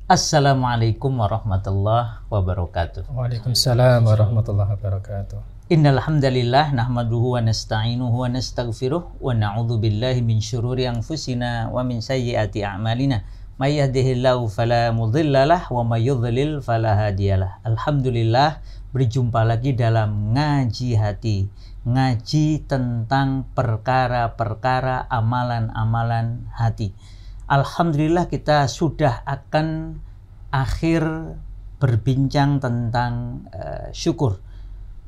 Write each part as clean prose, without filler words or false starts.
Assalamualaikum warahmatullahi wabarakatuh. Waalaikumsalam warahmatullahi wabarakatuh. Innal hamdalillah nahmaduhu wa nasta'inuhu wa nastaghfiruh wa na'udzu billahi min syururi anfusina wa min sayyiati a'malina. May yahdihillahu fala mudhillalah wa may yudhlil fala hadiyalah. Alhamdulillah, berjumpa lagi dalam ngaji hati. Ngaji tentang perkara-perkara amalan-amalan hati. Alhamdulillah kita sudah akan akhir berbincang tentang syukur.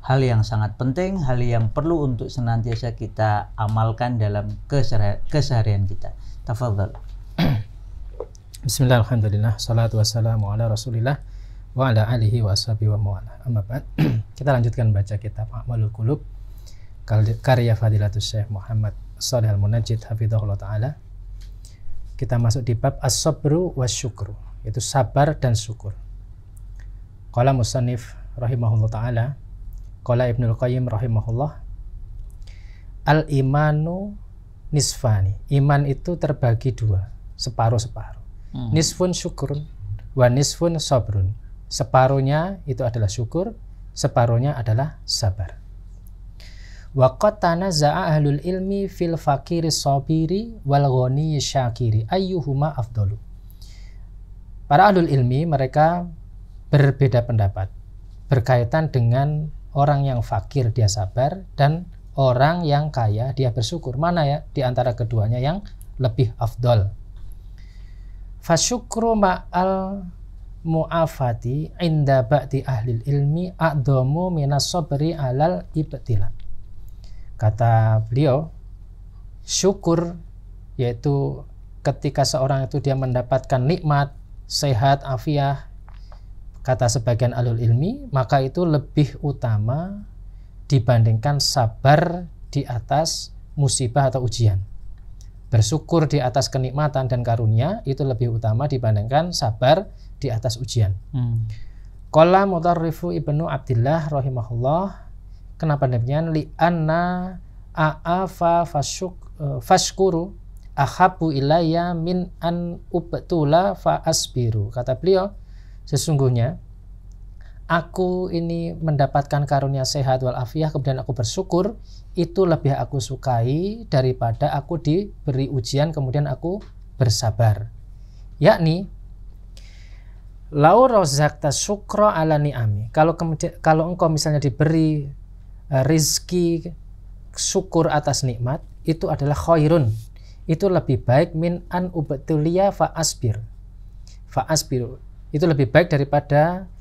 Hal yang sangat penting, hal yang perlu untuk senantiasa kita amalkan dalam keseharian kita. Tafadhal. Bismillah, alhamdulillah, salatu wassalamu ala rasulillah wa ala alihi wa ashabihi wa mawala. Amma ba'd. Kita lanjutkan baca kitab A'malul Qulub karya Fadilatus Syekh Muhammad Shalih Al-Munajjid hafizahullah ta'ala. Kita masuk di bab as-sabru wasyukru, yaitu sabar dan syukur. Qala musannif rahimahullah ta'ala, qala Ibnul Qayyim rahimahullah, al-imanu nisfani. Iman itu terbagi dua, separuh-separuh. Nisfun syukurun wa nisfun sabrun. Separuhnya itu adalah syukur, separuhnya adalah sabar. Wa qad tanazza'a ahlul ilmi fil fakiri sabiri wal ghani syakiri ayyuhuma afdalu. Para ahlul ilmi mereka berbeda pendapat berkaitan dengan orang yang fakir dia sabar dan orang yang kaya dia bersyukur. Mana ya di antara keduanya yang lebih afdal? Fasyukru ma'al mu'afati inda ba'di ahlil ilmi a'dhamu minas sabri alal ibtila. Kata beliau, syukur yaitu ketika seorang itu dia mendapatkan nikmat, sehat, afiah, kata sebagian ahlul ilmi, maka itu lebih utama dibandingkan sabar di atas musibah atau ujian. Bersyukur di atas kenikmatan dan karunia itu lebih utama dibandingkan sabar di atas ujian. Qala Mutarrifu Ibnu Abdillah rahimahullah, kenapa demikian? Li anna a'afa fashkuru ahabu ilayya min an ubtula fa asbiru. Kata beliau, sesungguhnya aku ini mendapatkan karunia sehat wal afiyah kemudian aku bersyukur, itu lebih aku sukai daripada aku diberi ujian kemudian aku bersabar. Yakni lau rozakta syukra ala ni'ami. Kalau engkau misalnya diberi rizki syukur atas nikmat, itu adalah khairun, itu lebih baik min an ubtuliya fa asbir. Fa asbiru itu lebih baik daripada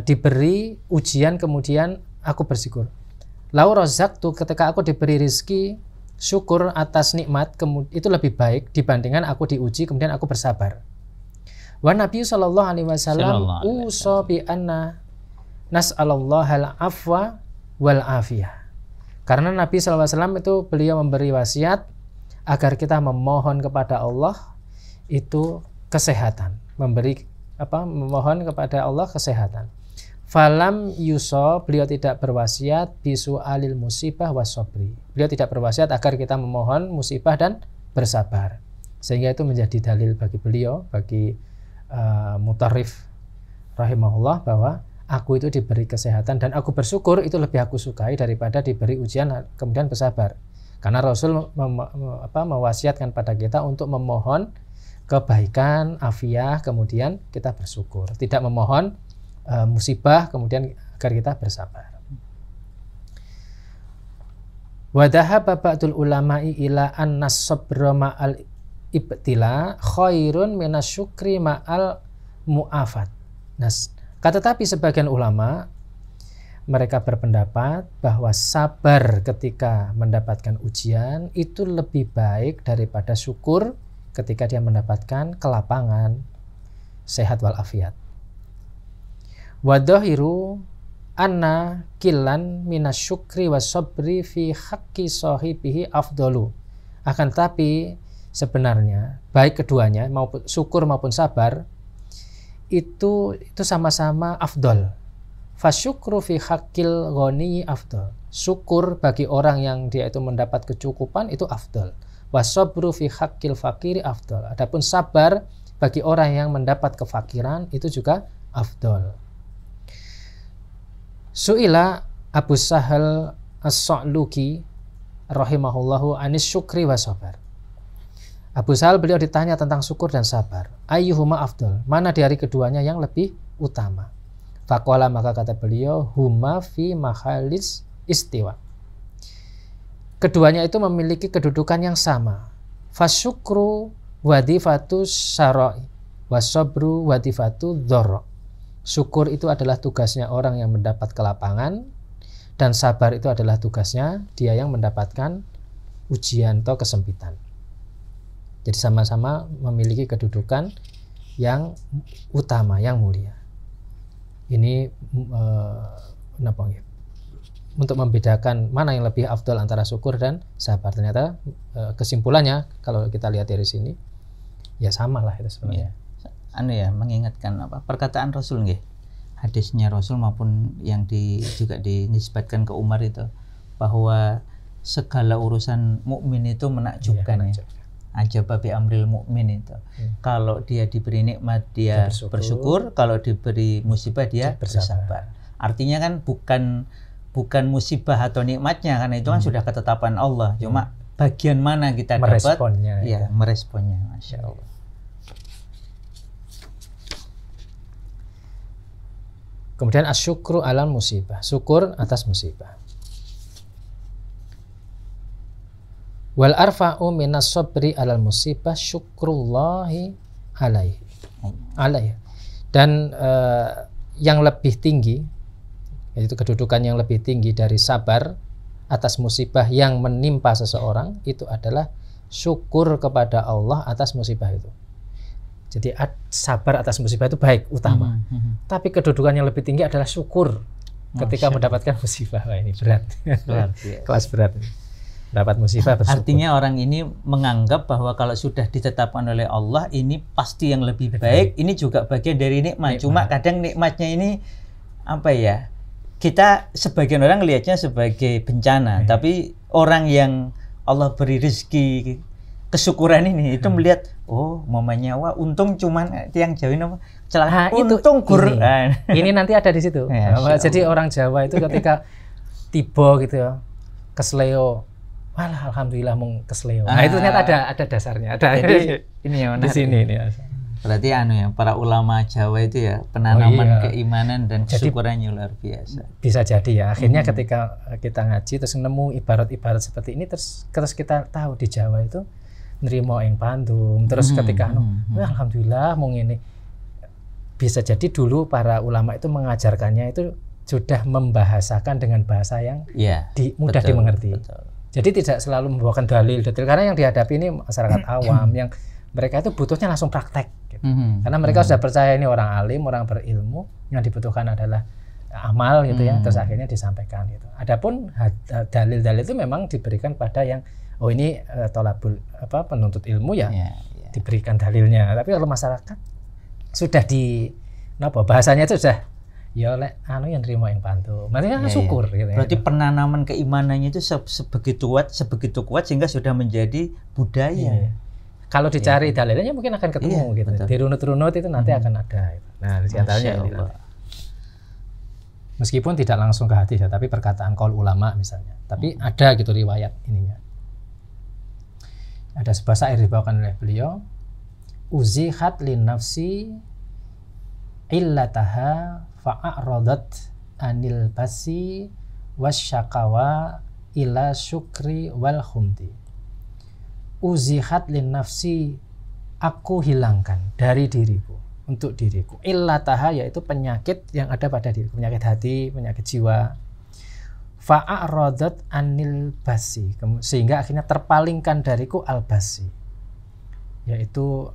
diberi ujian kemudian aku bersyukur. Lau rozaktu, ketika aku diberi rizki syukur atas nikmat, itu lebih baik dibandingkan aku diuji kemudian aku bersabar. Wa Nabi sallallahu alaihi wasallam uso bi anna nas'alallahal afwa wal afiyah. Karena Nabi SAW itu beliau memberi wasiat agar kita memohon kepada Allah itu kesehatan, memohon kepada Allah kesehatan. Falam yuso, beliau tidak berwasiat bisu alil musibah wasobri. Beliau tidak berwasiat agar kita memohon musibah dan bersabar. Sehingga itu menjadi dalil bagi beliau, bagi Mutarrif rahimahullah, bahwa aku itu diberi kesehatan dan aku bersyukur itu lebih aku sukai daripada diberi ujian kemudian bersabar. Karena Rasul mewasiatkan pada kita untuk memohon kebaikan, afiah, kemudian kita bersyukur. Tidak memohon musibah kemudian agar kita bersabar. Wa dhahaba ba'dul ulama'i ila annas sabra ma'al ibtila khairun minasyukri ma'al mu'afat. Tetapi sebagian ulama mereka berpendapat bahwa sabar ketika mendapatkan ujian itu lebih baik daripada syukur ketika dia mendapatkan kelapangan, sehat wal afiat. Wa dhahiru anna killan minasyukri wasobri fi haqqi sahibihi afdalu. Akan tetapi sebenarnya baik keduanya, maupun syukur maupun sabar, itu sama-sama afdol. Fasyukru fi haqqil ghani afdol. Syukur bagi orang yang dia itu mendapat kecukupan itu afdol. Wasabru fi haqqil fakiri afdol. Adapun sabar bagi orang yang mendapat kefakiran itu juga afdol. Su'ila Abu Sahal As-Sa'luki rahimahullahu anis syukri wa sabar. Abu Sahal beliau ditanya tentang syukur dan sabar. Ayyuhuma afdol, mana dari keduanya yang lebih utama? Faqala, maka kata beliau, huma fi mahalis istiwa. Keduanya itu memiliki kedudukan yang sama. Fasyukru wadifatu syara'i wasabru wadifatu dzarra. Syukur itu adalah tugasnya orang yang mendapat kelapangan, dan sabar itu adalah tugasnya dia yang mendapatkan ujian atau kesempitan. Jadi sama-sama memiliki kedudukan yang utama, yang mulia. Ini untuk membedakan mana yang lebih afdal antara syukur dan sabar. Ternyata kesimpulannya kalau kita lihat dari sini ya sama lah itu sebenarnya. Mengingatkan perkataan Rasul nggih. Hadisnya Rasul maupun yang juga dinisbatkan ke Umar itu, bahwa segala urusan mukmin itu menakjubkan ya. Ajaba bi amril mukmin itu. Kalau dia diberi nikmat dia bersyukur, kalau diberi musibah dia bersabar. Artinya kan bukan musibah atau nikmatnya, karena itu kan sudah ketetapan Allah. Cuma bagian mana kita dapat meresponnya. Masya Allah. Kemudian asyukru alal musibah, syukur atas musibah. Wal arfa'u minas sabri alal musibah syukrullahi alaihi. Dan yang lebih tinggi, yaitu kedudukan yang lebih tinggi dari sabar atas musibah yang menimpa seseorang, itu adalah syukur kepada Allah atas musibah itu. Jadi sabar atas musibah itu baik, utama. Tapi kedudukan yang lebih tinggi adalah syukur ketika mendapatkan musibah. Wah, ini berat. Kelas berat. Dapat musibah bersyukur. Artinya orang ini menganggap bahwa kalau sudah ditetapkan oleh Allah ini pasti yang lebih baik. Ini juga bagian dari nikmat. Cuma kadang nikmatnya ini kita sebagian orang lihatnya sebagai bencana, tapi orang yang Allah beri rezeki kesyukuran ini itu melihat, mamanya untung cuman tiang Jawa ini untung Quran. Ini nanti ada di situ. Jadi orang Jawa itu ketika tiba gitu ya kesleo, alhamdulillah mung kesleo. Nah itu ternyata ada dasarnya. Jadi ini ya di sini ini. Berarti para ulama Jawa itu ya penanaman keimanan dan kesyukurannya luar biasa. Bisa jadi ya. Akhirnya ketika kita ngaji terus nemu ibarat-ibarat seperti ini, terus kita tahu di Jawa itu nerimo yang pandum. Terus ketika alhamdulillah mung ini, bisa jadi dulu para ulama itu mengajarkannya itu sudah membahasakan dengan bahasa yang mudah dimengerti. Betul. Jadi tidak selalu membawakan dalil detail, karena yang dihadapi ini masyarakat awam yang mereka itu butuhnya langsung praktek gitu. Karena mereka sudah percaya ini orang alim, orang berilmu, yang dibutuhkan adalah amal gitu ya, terus akhirnya disampaikan gitu. Adapun dalil-dalil itu memang diberikan pada yang ini penuntut ilmu diberikan dalilnya. Tapi kalau masyarakat sudah bahasanya itu sudah yang terima yang bantu. Maksudnya syukur gitu. Berarti penanaman keimanannya itu sebegitu kuat sehingga sudah menjadi budaya. Kalau dicari dalilnya mungkin akan ketemu gitu. Dirunut-runut itu nanti akan ada. Nah, di antaranya ini. Meskipun tidak langsung ke hadis tapi perkataan qaul ulama misalnya. Tapi ada gitu riwayat ininya. Ada sebuah syair dibawakan oleh beliau, uzihat lin nafsi illataha fa'aradat anil basi wasyakawa ila syukri wal khumdi. Uzihat lin nafsi, aku hilangkan dari diriku, untuk diriku, illataha, yaitu penyakit yang ada pada diriku, penyakit hati, penyakit jiwa. Fa'aradat anil basi, sehingga akhirnya terpalingkan dariku al-basi, yaitu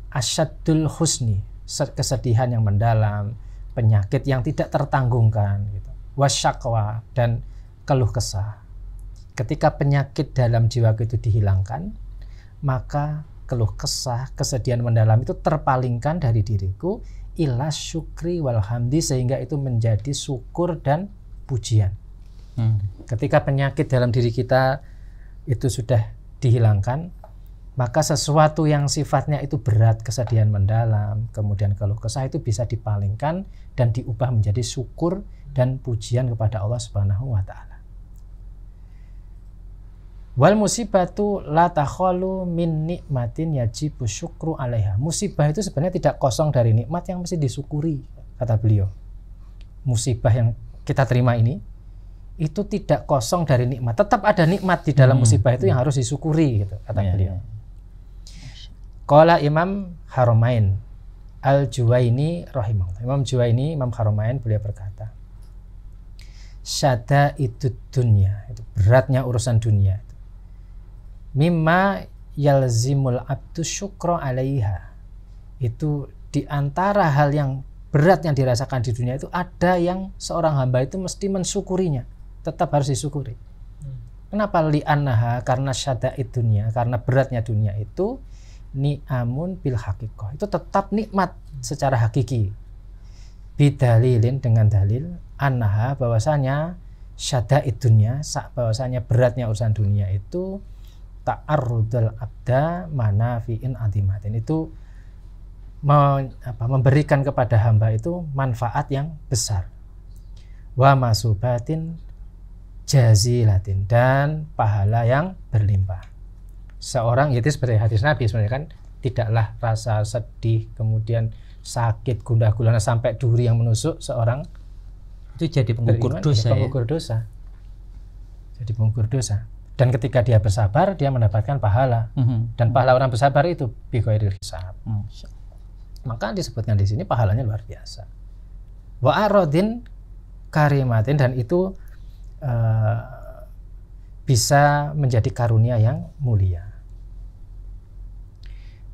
asyadul husni, kesedihan yang mendalam, penyakit yang tidak tertanggungkan gitu. Wasyakwa, dan keluh kesah. Ketika penyakit dalam jiwaku itu dihilangkan, maka keluh kesah, kesedihan mendalam itu terpalingkan dari diriku ila syukri wal hamdi, sehingga itu menjadi syukur dan pujian. Ketika penyakit dalam diri kita itu sudah dihilangkan, maka sesuatu yang sifatnya itu berat, kesedihan mendalam, kemudian keluh kesah itu bisa dipalingkan dan diubah menjadi syukur dan pujian kepada Allah Subhanahu wa taala. Wal musibatu la takhalu min nikmatin yajibu syukru 'alaiha. Musibah itu sebenarnya tidak kosong dari nikmat yang mesti disyukuri, kata beliau. Musibah yang kita terima ini itu tidak kosong dari nikmat. Tetap ada nikmat di dalam musibah itu yang harus disyukuri gitu, kata beliau. Qala Imam Haramain Al-Juwaini rahimahullah. Imam Juwaini, Imam Haramain, beliau berkata, syada itu dunia, itu beratnya urusan dunia. Mimma yalzimul abdu syukra 'alaiha. Itu di antara hal yang berat yang dirasakan di dunia itu ada yang seorang hamba itu mesti mensyukurinya, tetap harus disyukuri. Kenapa? Li'annaha, karena syada'id dunia, karena beratnya dunia itu ni'amun bil haqiqah, itu tetap nikmat secara hakiki. Bidalilin, dengan dalil annaha, bahwasanya syada'id dunia, bahwasanya beratnya urusan dunia itu ta'arrudul abda manafi'in adimatin, itu memberikan kepada hamba itu manfaat yang besar, wa masubatin jazilatin, dan pahala yang berlimpah. Seorang, itu seperti hadis Nabi sebenarnya kan, tidaklah rasa sedih kemudian sakit gundah gulana sampai duri yang menusuk seorang itu jadi pengukur dosa, pengukur dosa. Jadi pengukur dosa. Dan ketika dia bersabar, dia mendapatkan pahala. Dan pahala orang bersabar itu bi ghairil hisab. Maka disebutkan di sini pahalanya luar biasa. Wa aradin karimatin, dan itu bisa menjadi karunia yang mulia.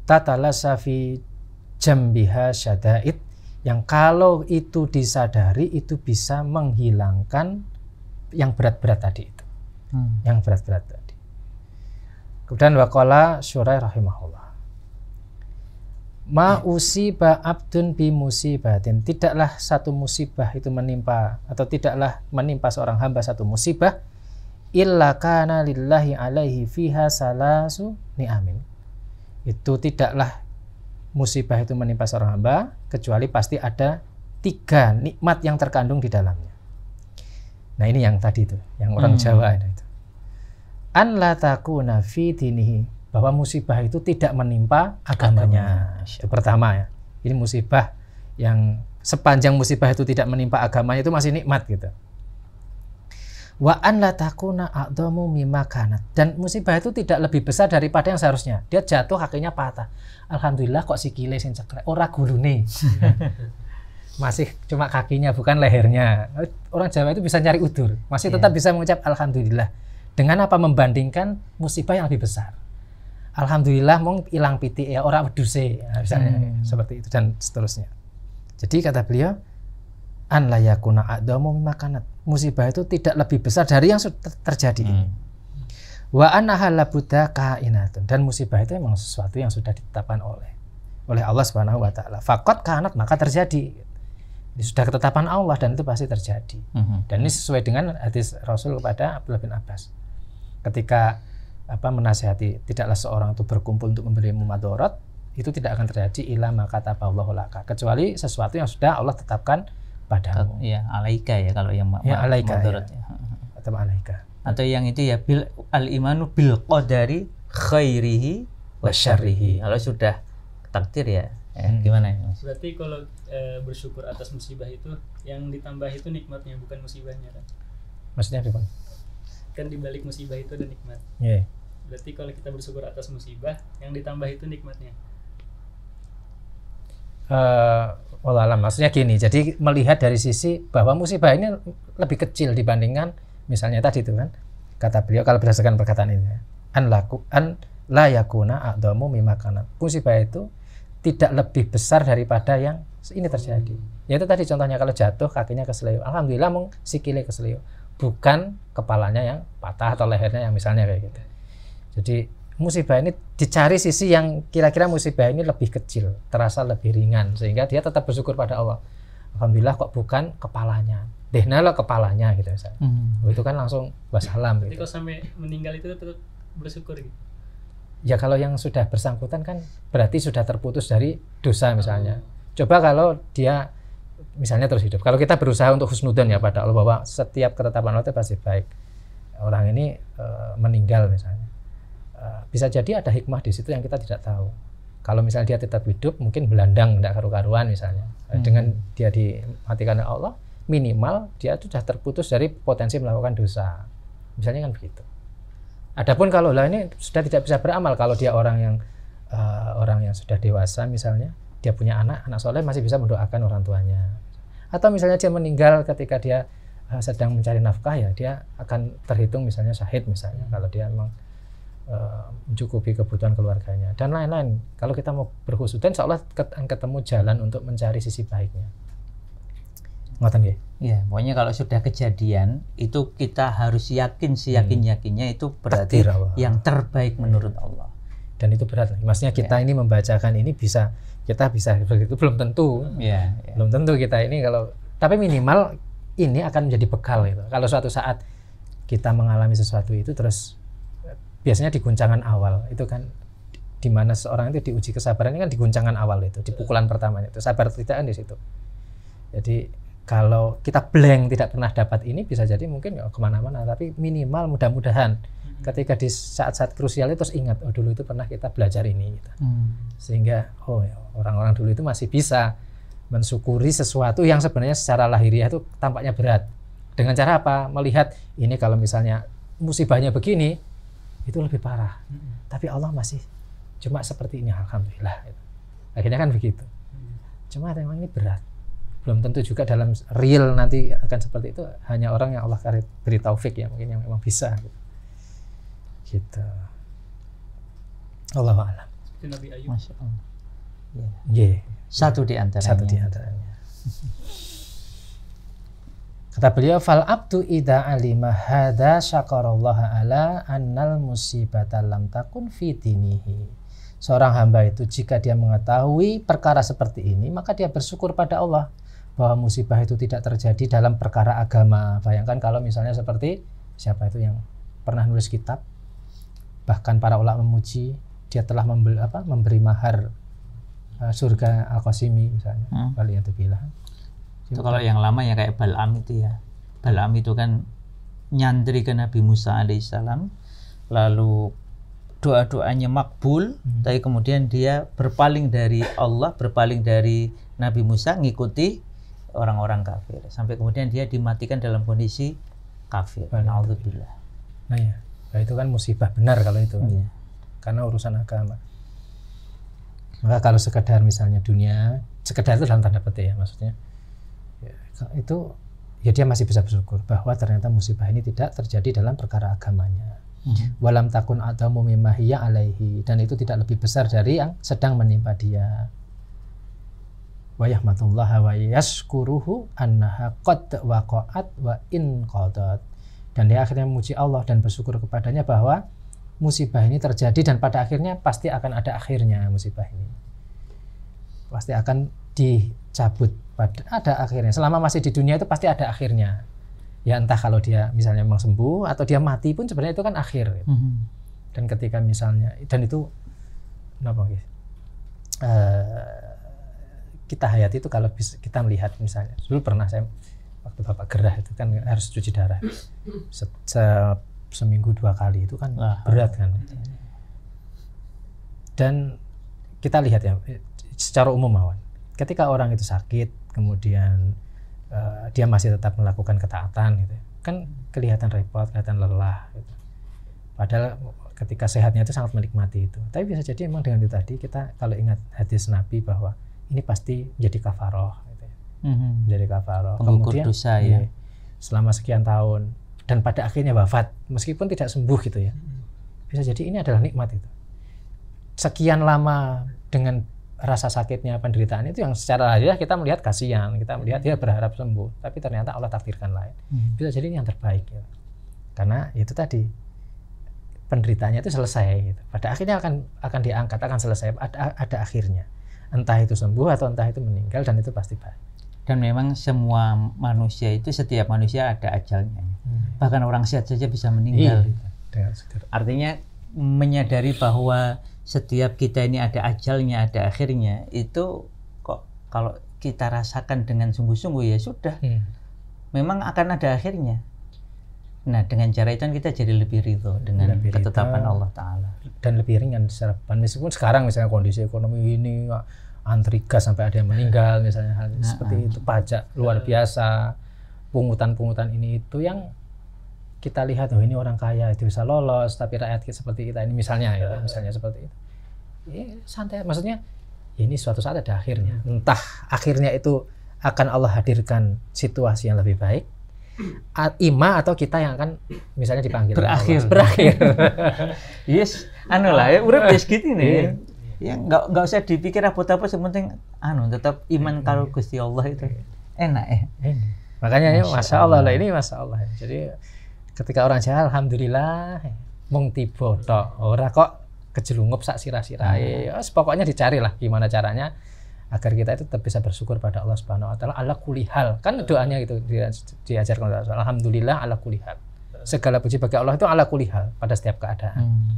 Tatalasa fi jambiha syada'id, yang kalau itu disadari itu bisa menghilangkan yang berat-berat tadi itu. Yang berat-berat tadi. Kemudian waqala Syurai rahimahullah. Ma usiba abdun bi musibatin, tidaklah satu musibah itu menimpa, atau tidaklah menimpa seorang hamba satu musibah, illa kana lillahi alaihi fiha salasu ni'amin. Itu tidaklah musibah itu menimpa seorang hamba kecuali pasti ada 3 nikmat yang terkandung di dalamnya. Nah, ini yang tadi itu, yang orang Jawa itu. An la takuna fi dinihi, bahwa musibah itu tidak menimpa agamanya. Itu pertama ya. Ini musibah yang sepanjang musibah itu tidak menimpa agamanya itu masih nikmat gitu. Wa an la takuna a'dhamu mimma kanat, dan musibah itu tidak lebih besar daripada yang seharusnya. Dia jatuh kakinya patah. Alhamdulillah kok sikile sing ceklek, ora gulune. Masih cuma kakinya bukan lehernya. Orang Jawa itu bisa nyari udur, masih tetap bisa mengucap alhamdulillah. Dengan apa? Membandingkan musibah yang lebih besar. Alhamdulillah mung ilang pitik ya, ora weduse, misalnya seperti itu dan seterusnya. Jadi kata beliau, an la yakuna a'dhamu mimma kanat, musibah itu tidak lebih besar dari yang sudah terjadi. Wa annaha labudda kainatun, dan musibah itu memang sesuatu yang sudah ditetapkan oleh Allah Subhanahu wa taala. Faqat kanat, maka terjadi. Ini sudah ketetapan Allah dan itu pasti terjadi. Dan ini sesuai dengan hadis Rasul kepada Abdullah bin Abbas. Ketika menasihati, tidaklah seorang itu berkumpul untuk memberimu madarat, itu tidak akan terjadi illa ma kataballahu laka, kecuali sesuatu yang sudah Allah tetapkan padamu. Ya, alaika ya kalau yang alaika ya. Atau alaika. Atau yang itu ya bil al-imanu bil qadari khairihi wa syarrihi. Kalau sudah takdir ya, gimana ya Mas? Berarti kalau bersyukur atas musibah itu yang ditambah itu nikmatnya, bukan musibahnya kan? Maksudnya apa? Kan di balik musibah itu ada nikmat. Yeah. Berarti kalau kita bersyukur atas musibah, yang ditambah itu nikmatnya. Wallahualam, maksudnya gini, jadi melihat dari sisi bahwa musibah ini lebih kecil dibandingkan misalnya tadi itu kan, kata beliau kalau berdasarkan perkataan ini, an la yakuna a'dhamu mimma kana, musibah itu tidak lebih besar daripada yang ini terjadi. Yaitu tadi contohnya kalau jatuh kakinya keseleo, alhamdulillah mung sikile keseleo, bukan kepalanya yang patah atau lehernya yang misalnya kayak gitu. Jadi musibah ini dicari sisi yang kira-kira musibah ini lebih kecil, terasa lebih ringan, sehingga dia tetap bersyukur pada Allah. Alhamdulillah kok bukan kepalanya, dehna lah kepalanya gitu misalnya. Itu kan langsung wassalam. Jadi kalau sampai meninggal itu tetap bersyukur gitu. Ya kalau yang sudah bersangkutan kan berarti sudah terputus dari dosa misalnya. Coba kalau dia misalnya terus hidup. Kalau kita berusaha untuk husnudzon ya pada Allah bahwa setiap ketetapan Allah itu pasti baik. Orang ini meninggal misalnya. Bisa jadi ada hikmah di situ yang kita tidak tahu. Kalau misalnya dia tetap hidup, mungkin belandang, tidak karu-karuan misalnya. Dengan dia dimatikan oleh Allah, minimal dia sudah terputus dari potensi melakukan dosa. Misalnya kan begitu. Adapun kalau lah ini sudah tidak bisa beramal, kalau dia orang yang sudah dewasa misalnya, dia punya anak soleh masih bisa mendoakan orang tuanya. Atau misalnya dia meninggal ketika dia sedang mencari nafkah, ya dia akan terhitung misalnya syahid misalnya, kalau dia memang mencukupi kebutuhan keluarganya dan lain-lain. Kalau kita mau berhusudan, insya Allah ketemu jalan untuk mencari sisi baiknya. Ngoten nggih? Ya, pokoknya kalau sudah kejadian itu kita harus yakin seyakin-yakinnya itu berarti yang terbaik menurut Allah. Dan itu berat. Maksudnya kita ini membacakan ini kita bisa begitu, belum tentu. Belum tentu kita ini kalau, tapi minimal ini akan menjadi bekal itu. Kalau suatu saat kita mengalami sesuatu itu terus biasanya di guncangan awal itu kan, di mana seorang itu diuji kesabaran ini kan di guncangan awal itu, di pukulan pertamanya itu sabar tidak kan di situ. Jadi kalau kita blank tidak pernah dapat ini, bisa jadi mungkin ya kemana-mana, tapi minimal mudah-mudahan ketika di saat-saat krusial itu terus ingat, oh dulu itu pernah kita belajar ini gitu. Sehingga orang-orang dulu itu masih bisa mensyukuri sesuatu yang sebenarnya secara lahiriah itu tampaknya berat. Dengan cara apa? Melihat ini kalau misalnya musibahnya begini itu lebih parah, tapi Allah masih cuma seperti ini, alhamdulillah. Akhirnya kan begitu. Cuma memang ini berat, belum tentu juga dalam real nanti akan seperti itu. Hanya orang yang Allah beri taufik ya, mungkin yang memang bisa gitu. Allahu a'lam. Nabi Ayub. Masya Allah. Satu di antaranya. Kata beliau, fal abdu idza alima hadza syakarallaha ala annal musibata lam takun fi dinihi. Seorang hamba itu jika dia mengetahui perkara seperti ini, maka dia bersyukur pada Allah bahwa musibah itu tidak terjadi dalam perkara agama. Bayangkan kalau misalnya seperti siapa itu yang pernah nulis kitab, bahkan para ulama memuji dia telah memberi mahar surga Al-Qasimi misalnya. Waliyatubillah. Itu kalau yang lama ya kayak Bal'am itu ya. Bal'am itu kan nyantri ke Nabi Musa alaihissalam, lalu doa-doanya makbul, tapi kemudian dia berpaling dari Allah, berpaling dari Nabi Musa, ngikuti orang-orang kafir, sampai kemudian dia dimatikan dalam kondisi kafir. Na'udzubillah. Nah ya, itu kan musibah benar kalau itu kan. Karena urusan agama. Maka kalau sekedar misalnya dunia, sekedar itu dalam tanda petik ya, maksudnya itu ya dia masih bisa bersyukur bahwa ternyata musibah ini tidak terjadi dalam perkara agamanya. Walam takun adamu mimma hiya alaihi, dan itu tidak lebih besar dari yang sedang menimpa dia. Wa yahmatullaha wa yashkuruhu annaha qad waqa'at wa in qadat, dan dia akhirnya memuji Allah dan bersyukur kepadanya bahwa musibah ini terjadi dan pada akhirnya pasti akan ada akhirnya. Musibah ini pasti akan dicabut, ada akhirnya. Selama masih di dunia itu pasti ada akhirnya. Ya entah kalau dia misalnya memang sembuh atau dia mati pun sebenarnya itu kan akhir. Dan ketika misalnya, dan itu kenapa guys? Kita hayati itu kalau kita melihat misalnya, dulu pernah saya waktu bapak gerah itu kan harus cuci darah seminggu 2 kali, itu kan berat kan. Dan kita lihat ya secara umum Awan, ketika orang itu sakit kemudian dia masih tetap melakukan ketaatan gitu, kan kelihatan repot, kelihatan lelah gitu. Padahal ketika sehatnya itu sangat menikmati itu. Tapi bisa jadi memang dengan itu tadi, kita kalau ingat hadis Nabi bahwa ini pasti jadi kafaroh gitu ya. Jadi kafaroh, kemudian dosa ya. Selama sekian tahun dan pada akhirnya wafat meskipun tidak sembuh gitu ya. Bisa jadi ini adalah nikmat itu. Sekian lama dengan rasa sakitnya, penderitaan itu yang secara lahiriah kita melihat kasihan, kita melihat dia berharap sembuh, tapi ternyata Allah takdirkan lain. Bisa jadi ini yang terbaik ya. Karena itu tadi penderitaannya itu selesai gitu. Pada akhirnya akan diangkat, akan selesai, ada akhirnya. Entah itu sembuh atau entah itu meninggal, dan itu pasti baik. Dan memang semua manusia itu, setiap manusia ada ajalnya. Bahkan orang sehat saja bisa meninggal. Iya. Artinya menyadari bahwa setiap kita ini ada ajalnya, ada akhirnya, itu kok kalau kita rasakan dengan sungguh-sungguh ya sudah, memang akan ada akhirnya. Nah, dengan cara itu kan kita jadi lebih ridho dengan ketetapan Allah Ta'ala. Dan lebih ringan secara beban. Meskipun sekarang misalnya kondisi ekonomi ini, antri gas sampai ada yang meninggal misalnya, hal seperti itu, pajak luar biasa, pungutan-pungutan ini itu yang kita lihat, oh ini orang kaya itu bisa lolos, tapi rakyat seperti kita ini misalnya, ya, misalnya seperti itu. Ya, santai, maksudnya ya ini suatu saat ada akhirnya. Entah akhirnya itu akan Allah hadirkan situasi yang lebih baik, atau kita yang akan misalnya dipanggil berakhir. Yes, lah ya urip wis gitu nih. Ya enggak usah dipikir apa-apa, sepenting tetap iman kalau Gusti Allah itu enak ya. Makanya ya Masya Allah lah, ini Masya Allah. Jadi ketika orang jahat, alhamdulillah mung tiba tok, ora kok kejelungup sak sirah-sirahe. Pokoknya dicari lah gimana caranya agar kita itu tetap bisa bersyukur pada Allah Subhanahu wa taala ala kulli hal. Kan doanya itu diajarkan oleh Rasul. Alhamdulillah ala kulli hal. Segala puji bagi Allah itu ala kulli hal, pada setiap keadaan.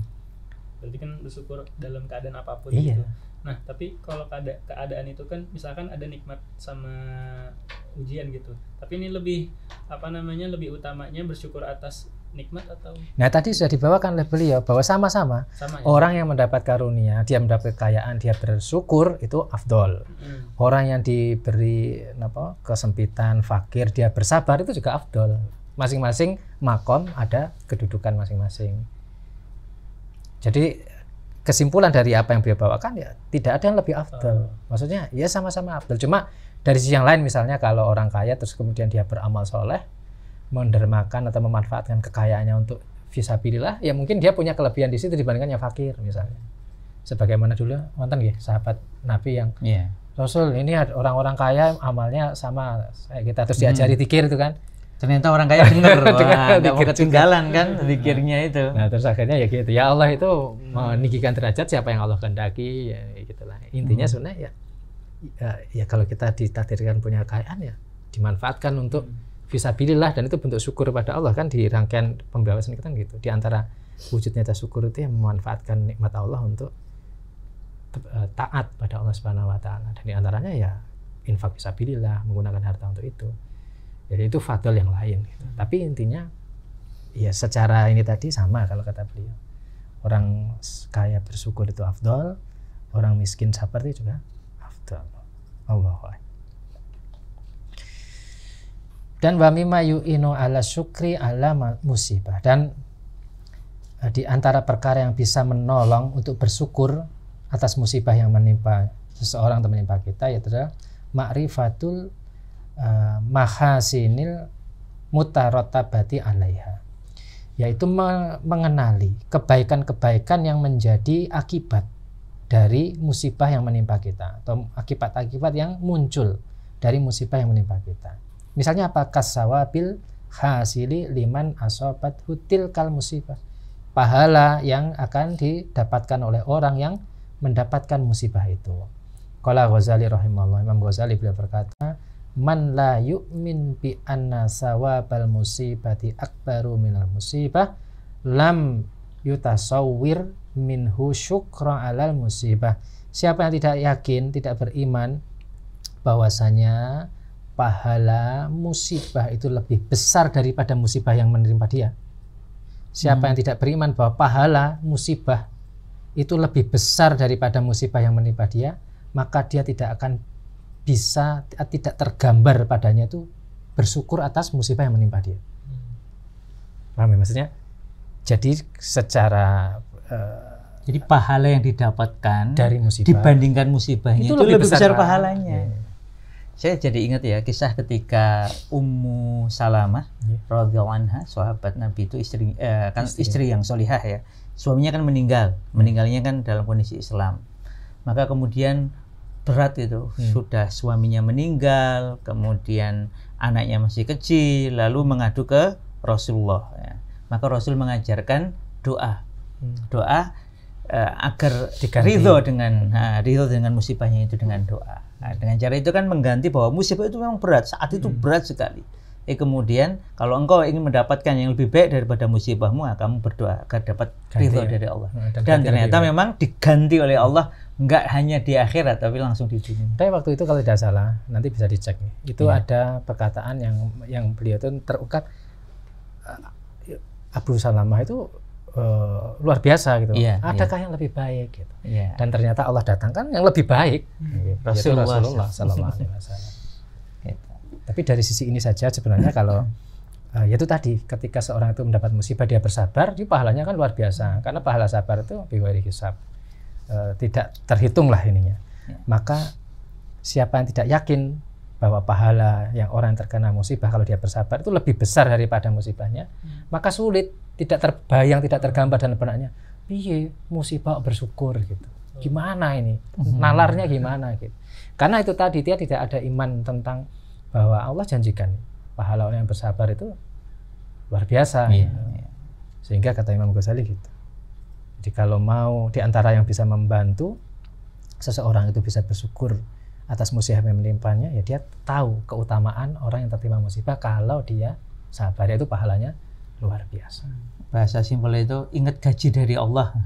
Berarti kan bersyukur dalam keadaan apapun gitu. Nah, tapi kalau keadaan itu kan misalkan ada nikmat sama ujian gitu. Tapi ini lebih lebih utamanya bersyukur atas nikmat atau? Nah, tadi sudah dibawakan oleh beliau bahwa sama-sama ya? Orang yang mendapat karunia, dia mendapat kekayaan, dia bersyukur, itu afdol. Orang yang diberi kesempitan, fakir, dia bersabar, itu juga afdol. Masing-masing makom ada kedudukan masing-masing. Jadi kesimpulan dari apa yang beliau bawakan ya tidak ada yang lebih afdol. Maksudnya ya sama-sama afdol. Cuma dari sisi yang lain, misalnya kalau orang kaya terus kemudian dia beramal soleh, mendermakan atau memanfaatkan kekayaannya untuk fisabilillah, ya mungkin dia punya kelebihan di situ dibandingkan yang fakir misalnya. Sebagaimana dulu wonten nggih sahabat Nabi yang Rasul, ini orang-orang kaya amalnya sama kita, terus diajari zikir itu kan. Ternyata orang kaya denger, nggak mau ketinggalan kan zikirnya itu. Nah terus akhirnya ya gitu, ya Allah itu meninggikan derajat siapa yang Allah kehendaki, ya gitulah. Intinya sebenarnya ya kalau kita ditakdirkan punya kekayaan ya dimanfaatkan untuk fisabilillah, dan itu bentuk syukur pada Allah kan. Di rangkaian pembahasan kita kan gitu, di antara wujud nyata syukur itu yang memanfaatkan nikmat Allah untuk taat pada Allah Subhanahu wa taala, dan di antaranya ya infak fisabilillah, menggunakan harta untuk itu. Jadi itu fadl yang lain gitu. Tapi intinya ya secara ini tadi sama kalau kata beliau. Orang kaya bersyukur itu afdol, orang miskin sabar itu juga afdol. Allahu akbar. Dan wa mimma yu'inu ala syukri ala musibah, dan di antara perkara yang bisa menolong untuk bersyukur atas musibah yang menimpa seseorang atau menimpa kita yaitu ma'rifatul mahasinil mutarotabati alaiha, yaitu mengenali kebaikan-kebaikan yang menjadi akibat dari musibah yang menimpa kita, atau akibat-akibat yang muncul dari musibah yang menimpa kita. Misalnya apa? Kasawabil hasili liman asobat hutil kal musibah, pahala yang akan didapatkan oleh orang yang mendapatkan musibah itu. Qala Ghazali rahimahullah, Imam Ghazali beliau berkata, man la yu'min bi anna sawabal musibati akbaru minal musibah lam yutasawwir minhu syukra alal musibah. Siapa yang tidak yakin, tidak beriman bahwasanya pahala musibah itu lebih besar daripada musibah yang menimpa dia. Siapa yang tidak beriman bahwa pahala musibah itu lebih besar daripada musibah yang menimpa dia, maka dia tidak akan bisa, tidak tergambar padanya itu bersyukur atas musibah yang menimpa dia. Paham ya maksudnya? Jadi secara jadi pahala yang didapatkan dari musibah dibandingkan musibahnya itu lebih besar pahalanya. Saya jadi ingat ya kisah ketika Ummu Salamah radhiyallahu anha, sahabat Nabi itu istri yang solihah ya. Suaminya kan meninggalnya kan dalam kondisi Islam. Maka kemudian berat itu, sudah suaminya meninggal, kemudian anaknya masih kecil, lalu mengadu ke Rasulullah ya. Maka Rasul mengajarkan doa agar ridho dengan musibahnya itu dengan doa. Nah, dengan cara itu kan mengganti bahwa musibah itu memang berat, saat itu berat sekali. Kemudian kalau engkau ingin mendapatkan yang lebih baik daripada musibahmu, kamu berdoa agar dapat ridho dari Allah. Dan ternyata memang diganti oleh Allah, enggak hanya di akhirat tapi langsung di dunia. Tapi waktu itu kalau tidak salah, nanti bisa dicek nih. Itu ada perkataan yang beliau itu terungkap, Abu Salamah itu luar biasa gitu. Adakah yang lebih baik gitu. Dan ternyata Allah datangkan yang lebih baik. Rasulullah sallallahu alaihi wasallam. Tapi dari sisi ini saja sebenarnya kalau yaitu tadi, ketika seorang itu mendapat musibah dia bersabar, itu pahalanya kan luar biasa. Karena pahala sabar itu bighairi hisab, tidak terhitung lah ininya. Maka siapa yang tidak yakin bahwa pahala yang orang yang terkena musibah kalau dia bersabar itu lebih besar daripada musibahnya, maka sulit, tidak terbayang, tidak tergambar dalam benaknya, piye musibah bersyukur gitu. Gimana ini? Nalarnya gimana gitu. Karena itu tadi, dia tidak ada iman tentang bahwa Allah janjikan pahala orang yang bersabar itu luar biasa. Sehingga kata Imam Ghazali gitu. Jadi kalau mau di antara yang bisa membantu seseorang itu bisa bersyukur atas musibah yang menimpanya, ya dia tahu keutamaan orang yang tertimpa musibah kalau dia sabar, itu pahalanya luar biasa. Bahasa simpel itu, ingat gaji dari Allah.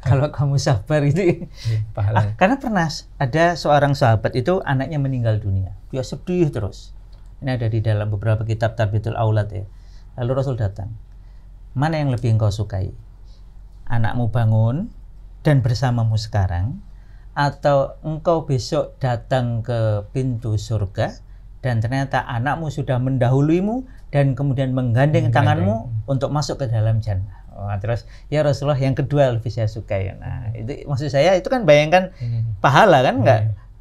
Kalau kamu sabar itu pahalanya. Karena pernah ada seorang sahabat itu anaknya meninggal dunia, dia sedih terus. Ini ada di dalam beberapa kitab Tarbiyatul Aulad ya. Lalu Rasul datang, mana yang lebih engkau sukai? Anakmu bangun dan bersamamu sekarang, atau engkau besok datang ke pintu surga dan ternyata anakmu sudah mendahuluimu dan kemudian menggandeng tanganmu untuk masuk ke dalam jannah. Terus ya Rasulullah, yang kedua lebih saya sukai. Nah, itu maksud saya, itu kan bayangkan pahala kan,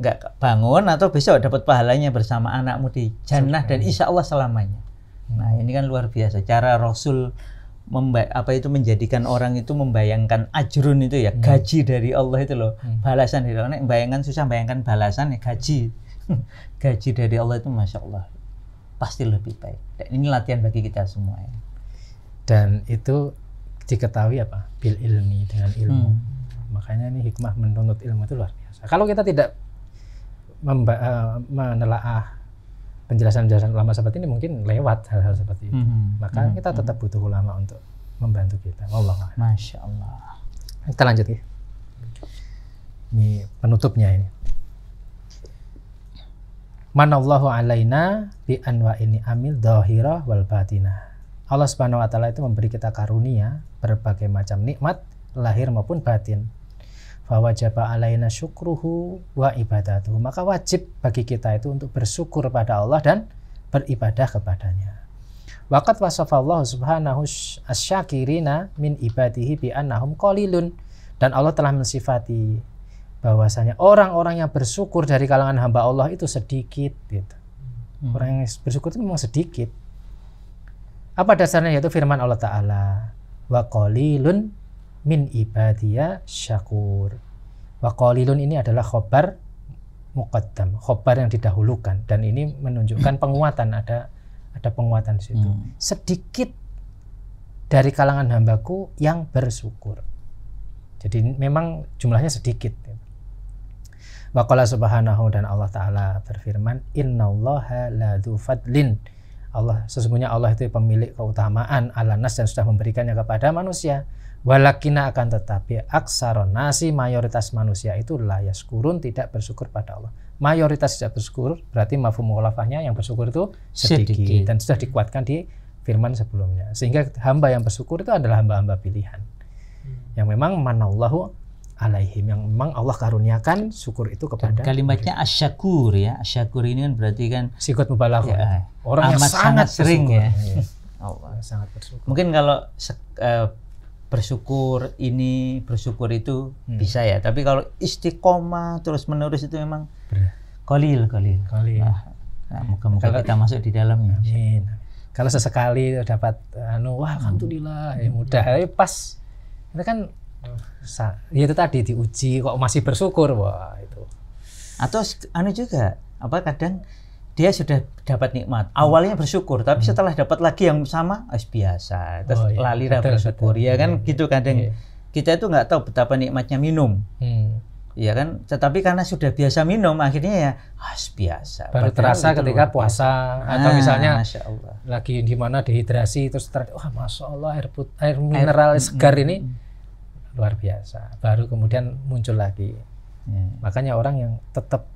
nggak bangun atau besok dapat pahalanya bersama anakmu di jannah dan insya Allah selamanya. Nah, ini kan luar biasa cara Rasul menjadikan orang itu membayangkan ajrun itu ya, gaji dari Allah itu loh, balasan dari Allah. Bayangkan susah, bayangkan balasan ya, gaji gaji dari Allah itu masya Allah pasti lebih baik. Dan ini latihan bagi kita semua ya. Dan itu diketahui apa? Bil ilmi, dengan ilmu. Makanya ini hikmah menuntut ilmu itu luar biasa. Kalau kita tidak menelaah penjelasan-penjelasan ulama seperti ini, mungkin lewat hal-hal seperti itu. Maka kita tetap butuh ulama untuk membantu kita. Wallah. Masya Allah. Kita lanjut ya. Ini penutupnya ini. Manallahu alaina bi anwa'ini amil dhahirah wal batinah. Allah Subhanahu wa taala itu memberi kita karunia berbagai macam nikmat lahir maupun batin. Fa wajaba alaina syukruhu wa ibadatuhu. Maka wajib bagi kita itu untuk bersyukur pada Allah dan beribadah kepadanya. Waqad wasafallahu subhanahu asyakirina min ibadihi bi annahum qalilun. Dan Allah telah mensifati bahwasanya orang-orang yang bersyukur dari kalangan hamba Allah itu sedikit gitu. Orang yang bersyukur itu memang sedikit. Apa dasarnya? Yaitu firman Allah Ta'ala, wa qalilun min ibadiya syakur. Wa qalilun ini adalah khobar muqaddam, khobar yang didahulukan, dan ini menunjukkan penguatan, ada penguatan di situ. Sedikit dari kalangan hambaku yang bersyukur. Jadi memang jumlahnya sedikit. Wa qala subhanahu, dan Allah Ta'ala berfirman, innallaha ladzu fadlin. Allah, sesungguhnya Allah itu pemilik keutamaan ala nas, dan sudah memberikannya kepada manusia. Walakina, akan tetapi aksaron nasi, mayoritas manusia itu la yaskurun, tidak bersyukur pada Allah. Mayoritas tidak bersyukur berarti mafhum mukhalafahnya yang bersyukur itu sedikit. Dan sudah dikuatkan di firman sebelumnya. Sehingga hamba yang bersyukur itu adalah hamba-hamba pilihan yang memang manallahu alaihim, yang memang Allah karuniakan syukur itu kepada. Dan kalimatnya asyakur ya. Asyakur ini kan berarti kan sigot mubalaghah. Ya, orang yang sangat sering bersyukur. Ya. Allah sangat bersyukur. Mungkin kalau bersyukur ini, bersyukur itu bisa ya. Tapi kalau istiqomah terus menerus itu memang qalil. Nah, moga-moga kita masuk di dalamnya. Amin. Kalau sesekali dapat wah alhamdulillah ya mudah, pas itu kan ya itu tadi diuji kok masih bersyukur, wah itu. Atau juga kadang dia sudah dapat nikmat, awalnya bersyukur, tapi setelah dapat lagi yang sama biasa, terus lali bersyukur. Ya kan gitu kadang kita itu nggak tahu betapa nikmatnya minum. Ya kan, tetapi karena sudah biasa minum akhirnya ya biasa. Baru Padahal terasa itu ketika luar puasa biasa. atau misalnya Masya Allah. lagi di mana dehidrasi terus wah masya Allah air mineral segar ini luar biasa. Baru kemudian muncul lagi. Ya. Makanya orang yang tetap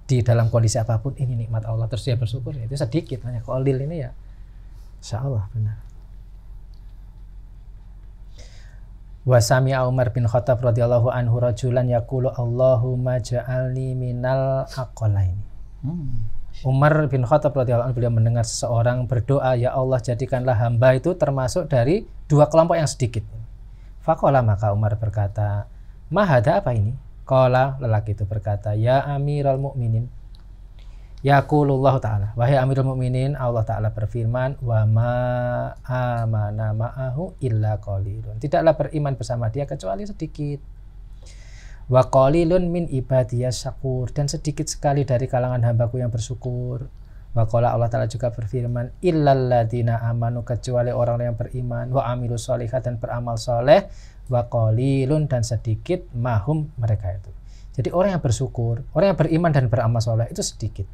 di dalam kondisi apapun ini nikmat Allah terus dia bersyukur itu sedikit, hanya qalil ini ya insya Allah benar. Wa sami'a Umar bin Khattab radhiyallahu anhu rajulan yaqulu Allahumma ja'alni minal aqalaini. Umar bin Khattab radhiyallahu anhu beliau mendengar seseorang berdoa, ya Allah jadikanlah hamba itu termasuk dari dua kelompok yang sedikit. Faqala, maka Umar berkata, mahada apa ini? Qala, lelaki itu berkata, ya Amirul Mukminin. Yaqulullahu ta'ala, wahai Amirul Mukminin, Allah Ta'ala berfirman, wa ma amana ma'ahu illa qalilun. Tidaklah beriman bersama dia kecuali sedikit. Wa qalilun min ibadiyas syakur, dan sedikit sekali dari kalangan hambaku yang bersyukur. Wa qala, Allah Ta'ala juga berfirman, illal ladzina amanu, kecuali orang yang beriman, wa amilus sholihat, dan beramal soleh, wa qalilun, dan sedikit mahum mereka itu. Jadi orang yang bersyukur, orang yang beriman dan beramal soleh itu sedikit.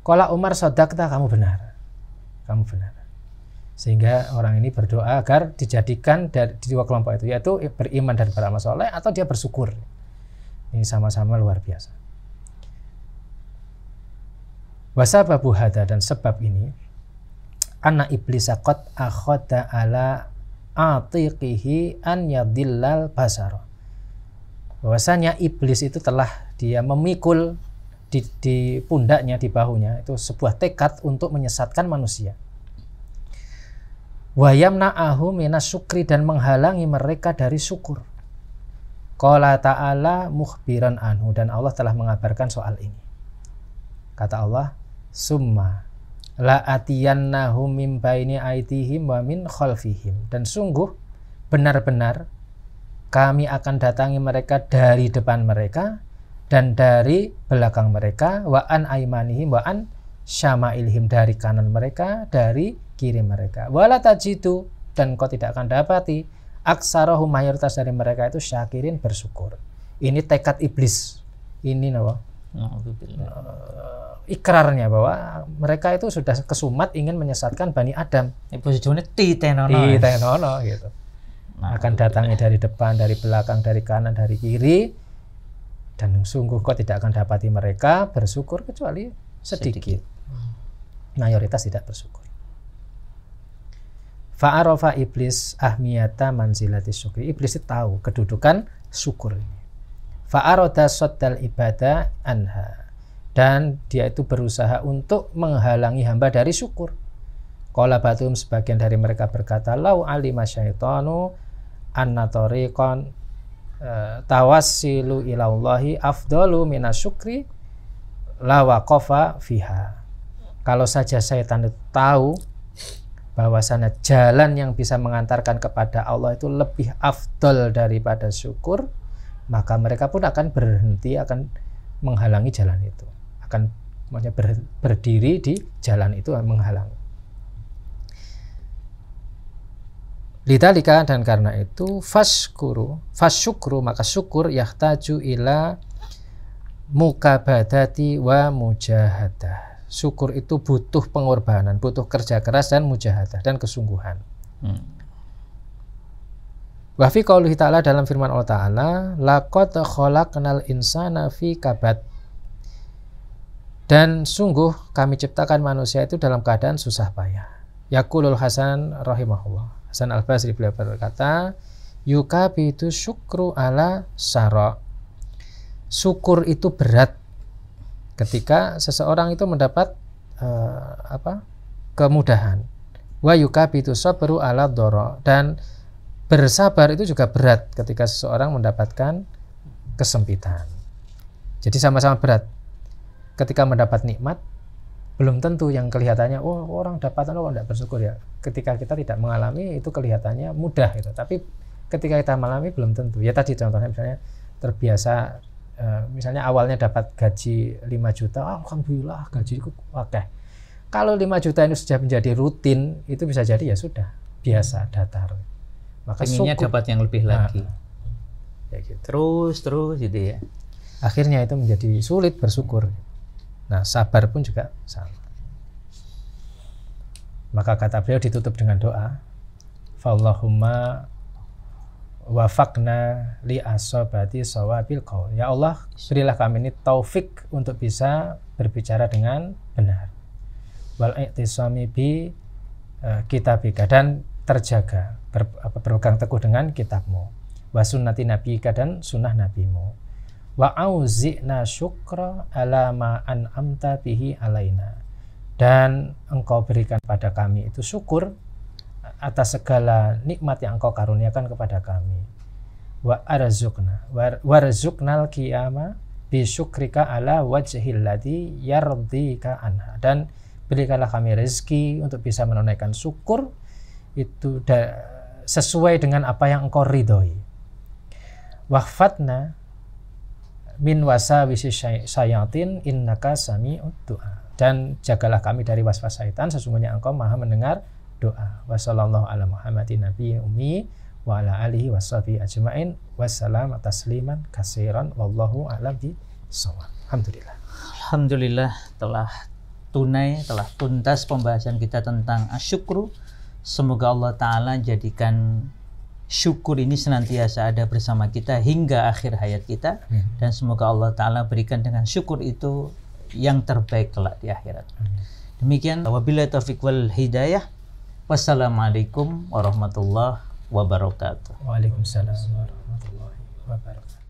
Qala Umar, shadaqta, kamu benar. Kamu benar. Sehingga orang ini berdoa agar dijadikan dari dua kelompok itu, yaitu beriman dan beramal soleh atau dia bersyukur. Ini sama-sama luar biasa. Wasababu hada, dan sebab ini, anna iblis qad akhadha ala atiqihi an yadillal basara. Bahwasanya iblis itu telah dia memikul di pundaknya, di bahunya itu sebuah tekad untuk menyesatkan manusia. Wa yamna'ahu minas syukri, dan menghalangi mereka dari syukur. Qala ta'ala mukhbiran anhu, dan Allah telah mengabarkan soal ini. Kata Allah, summa la atiyannahum min baini aydihim wa min khalfihim, dan sungguh benar-benar kami akan datangi mereka dari depan mereka dan dari belakang mereka, wa an aimanihim wa an syama'ilhim, dari kanan mereka, dari kiri mereka. Wala tajidu, dan kau tidak akan dapati aksarahum, mayoritas dari mereka itu syakirin, bersyukur. Ini tekad iblis. Ini ikrarnya bahwa mereka itu sudah kesumat ingin menyesatkan Bani Adam. Posisinya titenono gitu. Akan datangi dari depan, dari belakang, dari kanan, dari kiri. Dan sungguh kau tidak akan dapati mereka bersyukur kecuali sedikit. Mayoritas tidak bersyukur. Fa'arafa iblis ahmiyata manzilati syukri. Iblis itu tahu kedudukan syukur ini. Fa'arada saddal ibadah anha, dan dia itu berusaha untuk menghalangi hamba dari syukur. Qala batum, sebagian dari mereka berkata, lau alima syaitanu anna tariqan tawassilu ilallahi afdalu minasyukri la waqafa fiha. Kalau saja syaitan itu tahu bahwasanya jalan yang bisa mengantarkan kepada Allah itu lebih afdal daripada syukur, maka mereka pun akan berhenti, akan menghalangi jalan itu, akan berdiri di jalan itu menghalangi. Lidzalika, dan karena itu fasyukru, maka syukur yahtaju ila mukabadati wa mujahadah. Syukur itu butuh pengorbanan, butuh kerja keras dan mujahadah, dan kesungguhan. Wa fi qoulihi ta'ala, dalam firman Allah Ta'ala, laqad khalaqnal insana fi kabad, dan sungguh kami ciptakan manusia itu dalam keadaan susah payah. Yaqulul Hasan rahimahullah, Hasan Al-Basri beliau berkata, yukabitu syukru ala syara. Syukur itu berat ketika seseorang itu mendapat kemudahan. Wa yukabitu sabru ala dhara, dan bersabar itu juga berat ketika seseorang mendapatkan kesempitan. Jadi sama-sama berat. Ketika mendapat nikmat, belum tentu yang kelihatannya orang dapat tidak bersyukur ya. Ketika kita tidak mengalami itu kelihatannya mudah gitu. Tapi ketika kita mengalami belum tentu. Ya tadi contohnya misalnya terbiasa misalnya awalnya dapat gaji 5 juta, alhamdulillah gajiku oke. Kalau 5 juta ini sudah menjadi rutin, itu bisa jadi ya sudah biasa, datar. Maka inginnya dapat yang lebih lagi. Ya gitu. Terus gitu ya. Akhirnya itu menjadi sulit bersyukur. Nah, sabar pun juga sama. Maka kata beliau ditutup dengan doa, Fallahumma wafaqna li asobati sawabil qaul. Ya Allah, berilah kami ini taufik untuk bisa berbicara dengan benar. Wal i'tisami bi kitabika, dan terjaga berpegang teguh dengan kitabmu. Wa sunnati nabiyika, dan sunnah nabimu. Wa auzi'na syukra ala ma an'amta bihi alaina, dan engkau berikan pada kami itu syukur atas segala nikmat yang engkau karuniakan kepada kami. Wa warzuqnal qiyama bi syukrika ala wajhil ladzi yardika anha, dan berikanlah kami rezeki untuk bisa menunaikan syukur itu sesuai dengan apa yang engkau ridhoi. Wahfatna min wasawisi syayatin innaka sami'ud du'a, dan jagalah kami dari waswas syaitan, sesungguhnya engkau maha mendengar doa. Wa sallallahu ala Muhammadin nabiyyi ummi wa ala alihi washabihi ajmain wassalam tasliman katsiran wallahu a'lam bishawab. Alhamdulillah telah tuntas pembahasan kita tentang asyukru. Semoga Allah Ta'ala jadikan syukur ini senantiasa ada bersama kita hingga akhir hayat kita. Dan semoga Allah Ta'ala berikan dengan syukur itu yang terbaik kelak di akhirat. Demikian, wabillahi taufiq wal hidayah. Wassalamualaikum warahmatullahi wabarakatuh. Waalaikumsalam warahmatullahi wabarakatuh.